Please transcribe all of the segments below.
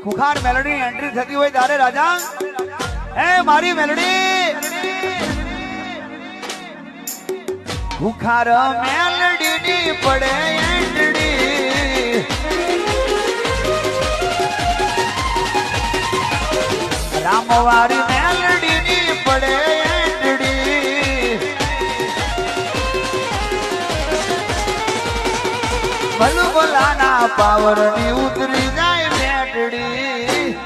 ખુખાર Meldi entry થતી હોય ત્યારે રાજા એ મારી મેલડી ખુખાર મેલડી ની પડે એન્ટ્રી રામવારી મેલડી ની પડે એન્ટ્રી ભલભલાના પાવર ની ઉતરી જાય મેટડી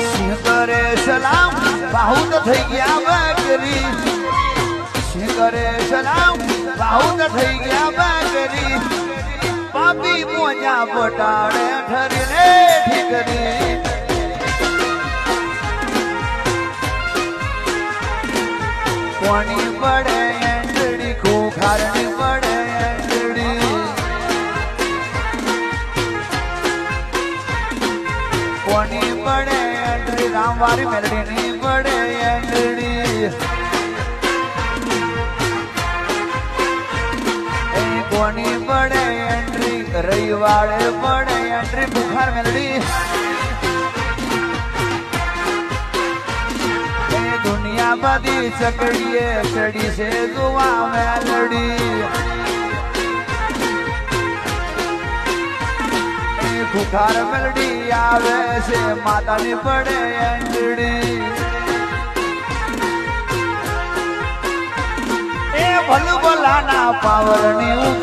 સિંહ કરે સલામ બાહુત થઈ ગયા બકરી સિંહ કરે સલામ બાહુત થઈ ગયા બકરી પાપી મોજા પટાડે ઠરીને ઠીકરી કોની પડે એન્ડડી ખુખારની પડે એન્ડડી કોની પડે એન્ડડી રામવારી મેલડીની પડે એન્ડડી કોની પડે એન્ટ્રી રવિવારે પડે એન્ટ્રી ખુખાર મેલડી દુનિયા બધી ચકડીએ ચડી છે જોવા મેલડી ખુખાર મેલડી આવે છે માતાની પડે એન્ડડી એ ભલભલાના પાવરની